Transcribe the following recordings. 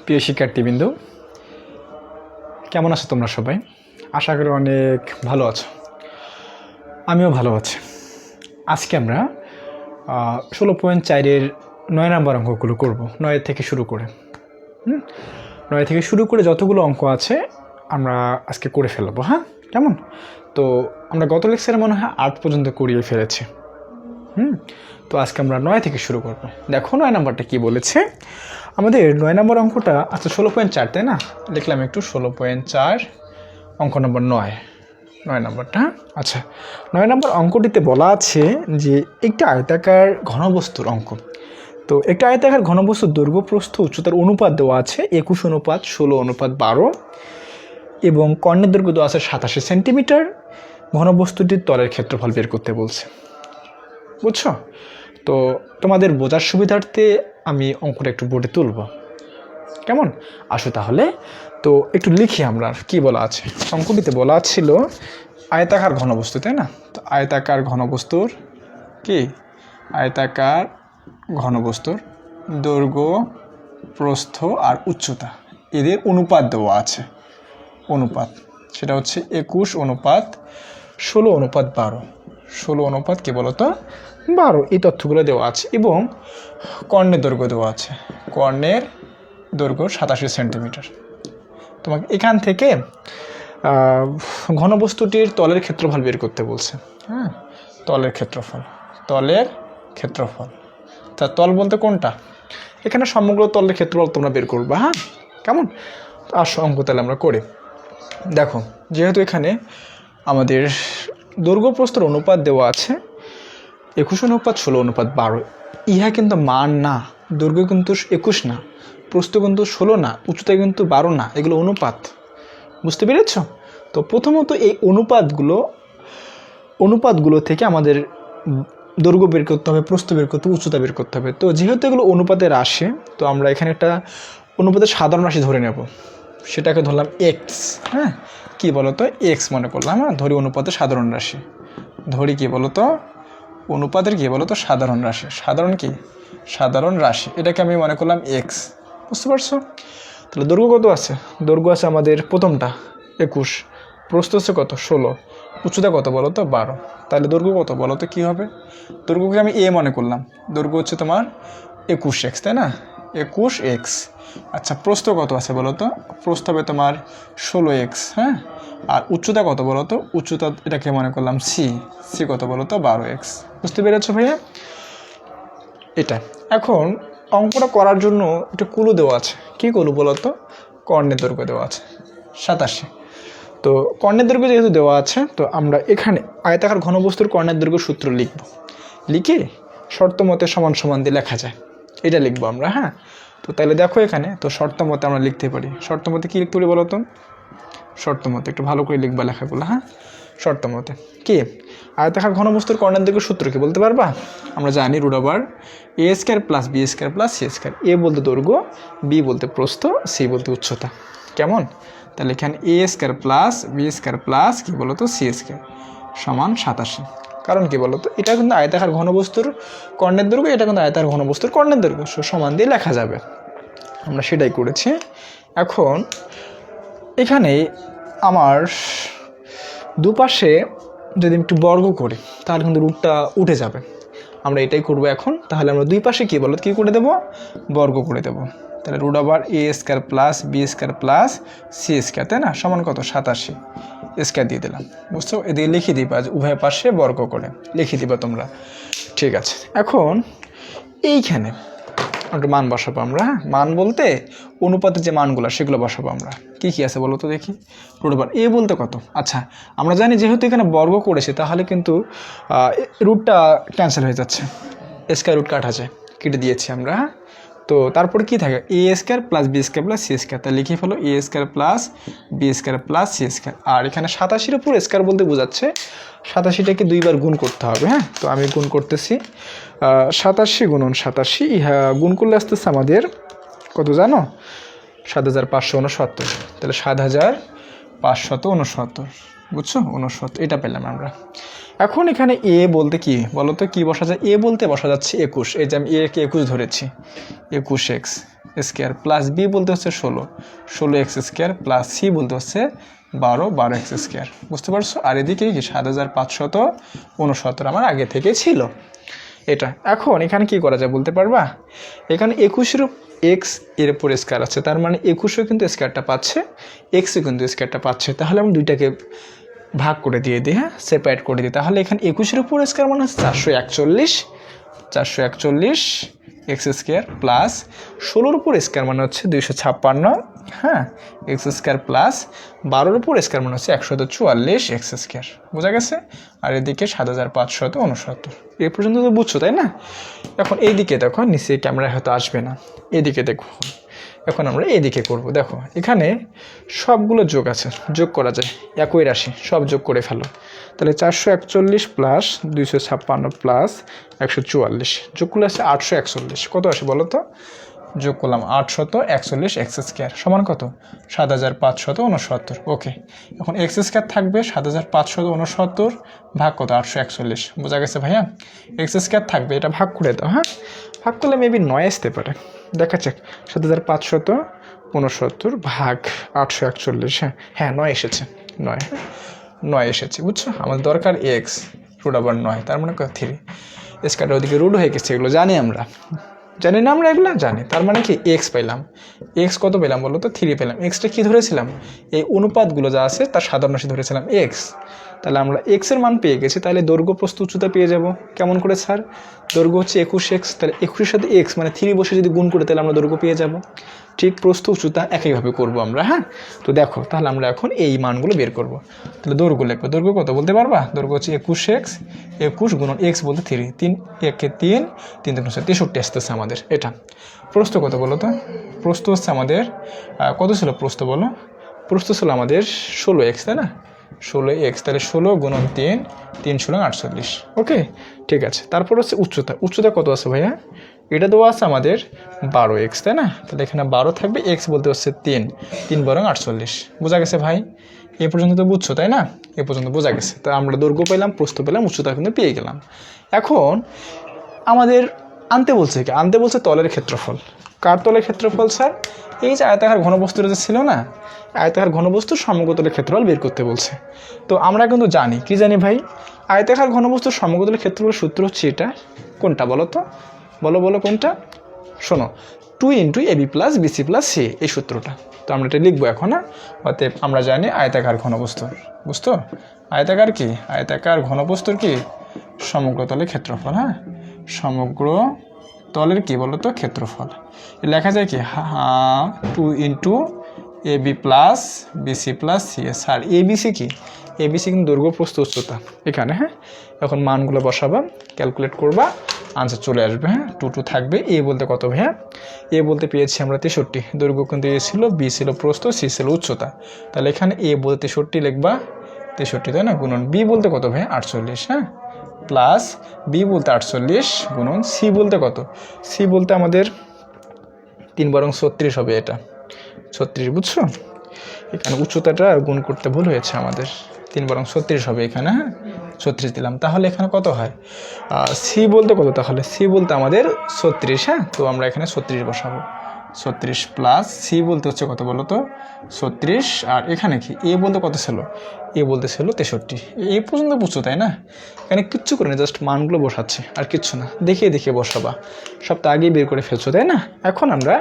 প্রিয় শিক্ষার্থীবৃন্দ, কেমন আছো তোমরা সবাই? আশা করি অনেক ভালো আছো। আমিও ভালো আছি। আজকে আমরা 16.4-এর 9 নম্বর অঙ্কগুলো করব। 9 থেকে শুরু করে 9 থেকে শুরু করে যতগুলো অঙ্ক আছে আমরা আজকে করে ফেলবো। হ্যাঁ, কেমন? তো আমরা গত লেকচারে মনে হয় 8 পর্যন্ত করিয়ে ফেলেছি। তো আজকে আমরা 9 থেকে শুরু করব। দেখো 9 নম্বরটা কি বলেছে আমাদের। 9 নম্বর অঙ্কটা আচ্ছা 16.4, তাই না? লিখলাম একটু 16.4 অঙ্ক নম্বর 9 নম্বরটা। আচ্ছা 9 নম্বর অঙ্কটিতে বলা আছে যে একটি আয়তাকার ঘনবস্তুর অঙ্ক। তো একটা আয়তাকার ঘনবস্তুর দৈর্ঘ্য প্রস্থ উচ্চতার অনুপাত দেওয়া আছে 21:16:12 এবং কর্ণের দৈর্ঘ্য দেওয়া আছে 87 সেন্টিমিটার। ঘনবস্তুটির তলের ক্ষেত্রফল বের করতে বলছে। বুঝছো? তো তোমাদের বোঝার সুবিধার্থে আমি অঙ্কটা একটু বোর্ডে তুলব, কেমন? আসো তাহলে তো একটু লিখি আমরা কি বলা আছে। অঙ্কটিতে বলা ছিল আয়তাকার ঘনবস্তু, তাই না? তো আয়তাকার ঘনবস্তুর কি, আয়তাকার ঘনবস্তুর দৈর্ঘ্য, প্রস্থ আর উচ্চতা এদের অনুপাত দেওয়া আছে। অনুপাত সেটা হচ্ছে 21:16:12। 16 কি বলতো 12, এই তথ্যগুলো দেওয়া আছে এবং কর্ণের দৈর্ঘ্য দেওয়া আছে। কর্ণের দৈর্ঘ্য 87 সেন্টিমিটার। তোমাকে এখান থেকে ঘনবস্তুটির তলের ক্ষেত্রফল বের করতে বলছে। হ্যাঁ, তলের ক্ষেত্রফল, তলের ক্ষেত্রফল। তা তল বলতে কোনটা? এখানে সমগ্র তলের ক্ষেত্রফল তোমরা বের করবে। হ্যাঁ, কেমন? আসো অঙ্ক তাহলে আমরা করি। দেখো, যেহেতু এখানে আমাদের দৈর্ঘ্য প্রস্থের অনুপাত দেওয়া আছে 21:16:12, ইহা কিন্তু মান না। দৈর্ঘ্য কিন্তু 21 না, প্রস্থ কিন্তু 16 না, উচ্চতা কিন্তু 12 না, এগুলো অনুপাত। বুঝতে পেরেছ? তো প্রথমত এই অনুপাতগুলো থেকে আমাদের দৈর্ঘ্য বের করতে হবে, প্রস্থ বের করতে হবে, উচ্চতা বের করতে হবে। তো যেহেতু এগুলো অনুপাতের রাশি, তো আমরা এখানে একটা অনুপাতের সাধারণ রাশি ধরে নেব। সেটাকে ধরলাম এক্স। হ্যাঁ, কী বলতো এক্স মনে করলাম। হ্যাঁ, ধরি অনুপাতের সাধারণ রাশি। ধরি কি বলতো অনুপাতের কি বলতো সাধারণ রাশি। সাধারণ কি, সাধারণ রাশি। এটাকে আমি মনে করলাম এক্স। বুঝতে পারছো? তাহলে দৈর্ঘ্য কত আছে? দৈর্ঘ্য আছে আমাদের প্রথমটা 21, প্রস্থ হচ্ছে কত 16, উচ্চতা কত বলো তো 12। তাহলে দৈর্ঘ্য কত বলো তো কী হবে? দৈর্ঘ্যকে আমি এ মনে করলাম। দৈর্ঘ্য হচ্ছে তোমার 21x, তাই না? 21x। আচ্ছা প্রস্থ কত আছে বলো তো? প্রস্থ হবে তোমার 16x। হ্যাঁ, আর উচ্চতা কত বলো তো? উচ্চতা এটাকে মনে করলাম সি। সি কত বলো তো? 12x। বুঝতে পেরেছো ভাইয়া? এটা এখন অঙ্কটা করার জন্য একটা কুলু দেওয়া আছে। কী কুলু বলো তো? কর্ণের দৈর্ঘ্য দেওয়া আছে 87। তো কর্ণের দৈর্ঘ্য যেহেতু দেওয়া আছে, তো আমরা এখানে আয়তাকার ঘনবস্তুর কর্ণের দৈর্ঘ্য সূত্র লিখব। লিখে শর্ত মতে সমান সমান দিয়ে লেখা যায়, এটা লিখবো আমরা। হ্যাঁ, তো তাহলে দেখো এখানে তো শর্ত মতে আমরা লিখতে পারি। শর্ত মতে কী লিখতে পারি বলো তো? শর্ত মতে একটু ভালো করে লিখবা লেখাগুলো। হ্যাঁ, শর্ত মতে কি, আয়তাকার ঘনবস্তুর কর্ণের দৈর্ঘ্য সূত্র কি বলতে পারবা? আমরা জানি √a² + b² + c²। এ বলতে দৈর্ঘ্য, বি বলতে প্রস্থ, সি বলতে উচ্চতা। কেমন? তাহলে এখানে a² + b² + কি বলতো c² সমান 87। কারণ কি বলতো, এটা কিন্তু আয়তাকার ঘনবস্তুর কর্ণের দৈর্ঘ্য, এটা কিন্তু আয়তাকার ঘনবস্তুর কর্ণের দৈর্ঘ্য, সমান দিয়ে লেখা যাবে। আমরা সেটাই করেছি। এখন এখানে আমার দুপাশে যদি একটু বর্গ করি তাহলে কিন্তু রুটটা উঠে যাবে। আমরা এটাই করব এখন। তাহলে আমরা দুই পাশে কী বলো কী করে দেবো? বর্গ করে দেবো। তাহলে √a² + b² + c², তাই না? সমান কত? 87 স্কয়ার দিয়ে দিলাম। বুঝছো? এদিকে লিখে দিবা, উভয় পাশে বর্গ করে লিখে দিবা তোমরা। ঠিক আছে, এখন এইখানে একটা মান বসাবো আমরা। মান বলতে অনুপাতের যে মানগুলো সেগুলো বসাবো আমরা। কী কী আছে বলো তো দেখি। √a বলতে কত? আচ্ছা আমরা জানি যেহেতু এখানে বর্গ করেছি তাহলে কিন্তু রুটটা ক্যান্সেল হয়ে যাচ্ছে, স্কয়ার রুট কাটা যায়, কেটে দিয়েছি আমরা। তো তারপরে কি থাকে? a² + b² + c²। তাহলে লিখে ফেলো a² + b² + c²। আর এখানে 87-র উপর স্কয়ার বলতে বোঝাচ্ছে 87টাকে 2 বার গুণ করতে হবে। হ্যাঁ, তো আমি গুণ করতেছি। 87 × 87, ইহা গুণ করলে আসতেছে আমাদের কত জানো? 7569। তাহলে 7569। বুঝছো? 69 এটা পেলাম আমরা। এখন এখানে এ বলতে কি বলো তো? কি বসা যায়? এ বলতে বসা যাচ্ছে 21। এই যে আমি এ কে 21 ধরেছি, 21x। স্কোয়ার প্লাস বি বলতে হচ্ছে 16x² প্লাস সি বলতে হচ্ছে 12x²। বুঝতে পারছো? আর এদিকে কি 7569 আমার আগে থেকে ছিল এটা। এখন এখানে কি করা যায় বলতে পারবা? এখানে 21-এর এক্স এর উপর স্কোয়ার আছে, তার মানে 21ও কিন্তু স্কোয়ারটা পাচ্ছে, এক্সও কিন্তু স্কোয়ারটা পাচ্ছে। তাহলে আমি দুইটাকে ভাগ করে দিয়ে দিই, হ্যাঁ, সেপারেট করে দিই। তাহলে এখানে 21-এর উপর স্কোয়ার মানে হচ্ছে 441 x² প্লাস 16-র উপর স্কোয়ার মানে হচ্ছে 256, হ্যাঁ, x² প্লাস 12-র উপর স্কোয়ার মানে হচ্ছে 144 x²। বোঝা গেছে? আর এদিকে 7569। এই পর্যন্ত তো বুঝছো, তাই না? এখন এইদিকে দেখো, নিচে ক্যামেরা হয়তো আসবে না, এদিকে দেখো। এখন আমরা এদিকে করব। দেখো এখানে সবগুলো যোগ আছে, যোগ করা যায়, একই রাশি, সব যোগ করে ফেলো। তাহলে 441 প্লাস 256 প্লাস 144 যোগ করলে আছে 841। কত আসে বলো তো? যোগ করলাম 841 x² সমান কত? 7569। ওকে, এখন x² থাকবে 7569 ভাগ কত? 841। বোঝা গেছে ভাইয়া? x² থাকবে, এটা ভাগ করে দাও, হ্যাঁ, ভাগ করলে মেবি 9 আসতে পারে। দেখা যাক, 7569 ভাগ 841, হ্যাঁ 9 এসেছে, 9 এসেছে। বুঝছো? আমাদের দরকার এক্স, রুট আবার 9, তার মানে 3। স্কোয়ারটা ওদিকে রুট হয়ে গেছে, এগুলো জানি আমরা, জানি না আমরা এগুলো জানি। তার মানে কি এক্স পেলাম, এক্স কত পেলাম বলো তো? 3 পেলাম। এক্সটা কি ধরেছিলাম? এই অনুপাতগুলো যা আছে তার সাধারণ রাশি ধরেছিলাম এক্স। তাহলে আমরা এক্সের মান পেয়ে গেছি, তাহলে দৈর্ঘ্য প্রস্থ উচ্চতা পেয়ে যাব। কেমন করে স্যার? দৈর্ঘ্য হচ্ছে 21x, তাহলে 21-এর সাথে এক্স মানে 3 বসে যদি গুণ করে তাহলে আমরা দৈর্ঘ্য পেয়ে যাব। ঠিক প্রস্থ উচ্চতা একইভাবে করব আমরা, হ্যাঁ। তো দেখো, তাহলে আমরা এখন এই মানগুলো বের করব। তাহলে দৈর্ঘ্য লিখবো। দৈর্ঘ্য কত বলতে পারবা? দৈর্ঘ্য হচ্ছে 21x, 21 গুণন এক্স বলতে 3, 3 একে 3, 3 3 63 আসতেছে আমাদের এটা। প্রস্থ কত বলো তো? প্রস্থ হচ্ছে আমাদের কত ছিল প্রস্থ বলো? প্রস্থ ছিল আমাদের 16x, তাই না? 16x, তাহলে 16 গুণন 3, 3 16 48। ওকে, ঠিক আছে। তারপর হচ্ছে উচ্চতা। উচ্চতা কত আছে ভাইয়া? এটা দেওয়া আছে আমাদের 12x, তাই না? তাহলে এখানে 12 থাকবে, এক্স বলতে হচ্ছে 3, 3 বরং 48। বোঝা গেছে ভাই? এ পর্যন্ত তো বুঝছো, তাই না? এ পর্যন্ত বোঝা গেছে। তো আমরা দৈর্ঘ্য পেলাম, প্রস্থ পেলাম, উচ্চতা কিন্তু পেয়ে গেলাম। এখন আমাদের আনতে বলছে কি? আনতে বলছে তলের ক্ষেত্রফল। কার তলের ক্ষেত্রফল স্যার? এই যে আয়তাকার ঘনবস্তুটা যে ছিল না, আয়তাকার ঘনবস্তুর সমগ্রতলের ক্ষেত্রফল বের করতে বলছে। তো আমরা কিন্তু জানি, কি জানি ভাই? আয়তাকার ঘনবস্তুর সমগ্রতলের ক্ষেত্রফলের সূত্র হচ্ছে এটা। কোনটা বলো তো? বলো বলো কোনটা? শোনো, 2 × AB + BC + C, এই সূত্রটা। তো আমরা এটা লিখবো এখন, না? অতএব আমরা জানি আয়তাকার ঘনবস্তুর, বুঝতো? আয়তাকার কি? আয়তাকার ঘনবস্তুর কি? সমগ্রতলের ক্ষেত্রফল, হ্যাঁ, সমগ্র তলের কি বলো তো? ক্ষেত্রফল। লেখা যায় কি? 2 × AB + BC + C। Sir ABC কি? ABC কিন্তু দৈর্ঘ্য প্রস্থ উচ্চতা এখানে, হ্যাঁ। এখন মানগুলো বসাবা, ক্যালকুলেট করবা, আনসার চলে আসবে, হ্যাঁ। 2 2 থাকবে। এ বলতে কত ভাইয়া? এ বলতে পেয়েছি আমরা 63। দৈর্ঘ্য কিন্তু এ ছিল, বি ছিল প্রস্থ, সি ছিল উচ্চতা। তাহলে এখানে এ বলতে 63 লিখবা, 63, তাই না? গুণন বি বলতে কত ভাইয়া? 48, হ্যাঁ, প্লাস বি বলতে 48 গুণন সি বলতে কত? সি বলতে আমাদের 3 বরং 36 হবে, এটা 36। বুঝছো? এখানে উচ্চতাটা গুণ করতে ভুল হয়েছে আমাদের, 3 বরং 36 হবে এখানে, হ্যাঁ, 36 দিলাম। তাহলে এখানে কত হয়? সি বলতে কত? তাহলে সি বলতে আমাদের 36, হ্যাঁ। তো আমরা এখানে 36 বসাবো, 36 প্লাস সি বলতে হচ্ছে কত বলো তো? 36। আর এখানে কি? এ বলতে কত ছিল? এ বলতে ছিল 63। এই পর্যন্ত বুঝছো, তাই না? এখানে কিচ্ছু করে না, জাস্ট মানগুলো বসাচ্ছে, আর কিচ্ছু না। দেখিয়ে দেখিয়ে বসাবা, সবটা আগেই বের করে ফেলছো, তাই না? এখন আমরা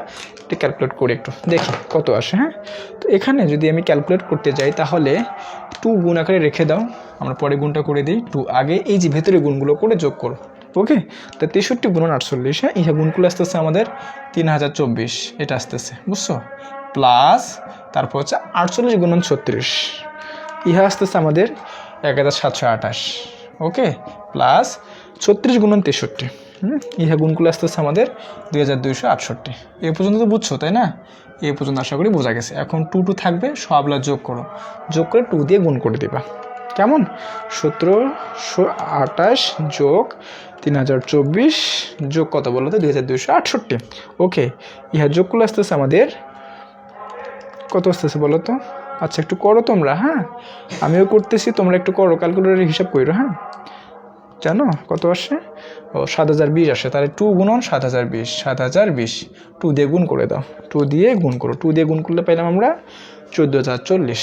একটু ক্যালকুলেট করি, একটু দেখি কত আসে, হ্যাঁ। তো এখানে যদি আমি ক্যালকুলেট করতে যাই তাহলে 2 গুণ আকারে রেখে দাও, আমরা পরে গুণটা করে দিই। 2 আগে এই যে ভেতরে গুণগুলো করে যোগ করো, ওকে। তো 63 গুণন 48, হ্যাঁ, ইহা গুণগুলো আসতেছে আমাদের 3024, এটা আসতেছে, বুঝছো? প্লাস তারপর হচ্ছে 48 গুণন 36, ইহা আসতেছে আমাদের 1728, ওকে। প্লাস 36 গুণন 63, ইহা গুণগুলো আসতেছে আমাদের 2268। এ পর্যন্ত তো বুঝছো, তাই না? এই পর্যন্ত আশা করি বোঝা গেছে। এখন 2 2 থাকবে, সবগুলো যোগ করো, যোগ করে 2 দিয়ে গুণ করে দিবা। কেমন? 1728 যোগ 3024 যোগ কত বলো তো? 2268। ওকে, ইহা যোগ করলে আসতেছে আমাদের কত আসতেছে বলো তো? আচ্ছা একটু করো তোমরা, হ্যাঁ, আমিও করতেছি, তোমরা একটু করো, ক্যালকুলেটরে হিসাব করো, হ্যাঁ। জানো কত আসে? ও 7020 আসে, তাহলে 2 গুণন 7020, 7020 2 দিয়ে গুণ করে দাও, 2 দিয়ে গুণ করো, 2 দিয়ে গুণ করলে পাইলাম আমরা 14040।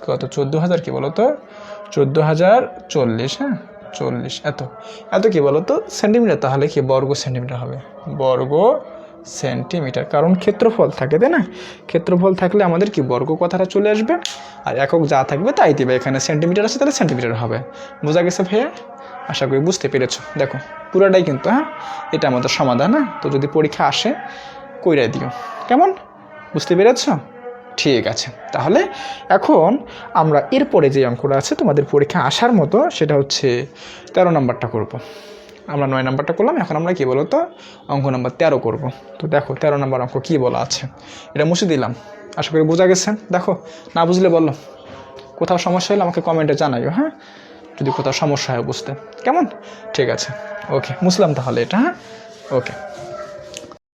কত 14000 কি বলো তো, 14040, হ্যাঁ 40, এত এত কি বলো তো সেন্টিমিটার, তাহলে কি বর্গ সেন্টিমিটার হবে, বর্গ সেন্টিমিটার, কারণ ক্ষেত্রফল থাকে তাই না, ক্ষেত্রফল থাকলে আমাদের কি বর্গ কথাটা চলে আসবে, আর একক যা থাকবে তাই দিবে, এখানে সেন্টিমিটার আছে তাহলে সেন্টিমিটার হবে। বোঝা গেছে ভাইয়া? আশা করি বুঝতে পেরেছো। দেখো পুরোটাই কিন্তু, হ্যাঁ এটা আমাদের সমাধান, হ্যাঁ তো যদি পরীক্ষা আসে কইরাই দিও, কেমন? বুঝতে পেরেছ? ঠিক আছে, তাহলে এখন আমরা এরপরে যে অঙ্কটা আছে তোমাদের পরীক্ষা আসার মতো, সেটা হচ্ছে 13 নাম্বারটা করব। আমরা 9 নাম্বারটা করলাম, এখন আমরা কি বলো তো অঙ্ক নাম্বার 13 করব। তো দেখো 13 নাম্বার অঙ্ক কী বলা আছে, এটা মুছে দিলাম, আশা করি বোঝা গেছে। দেখো না বুঝলে বলো, কোথাও সমস্যা হলে আমাকে কমেন্টে জানাইও, হ্যাঁ যদি কোথাও সমস্যা হয় বুঝতে, কেমন? ঠিক আছে, ওকে মুছলাম তাহলে এটা, হ্যাঁ ওকে।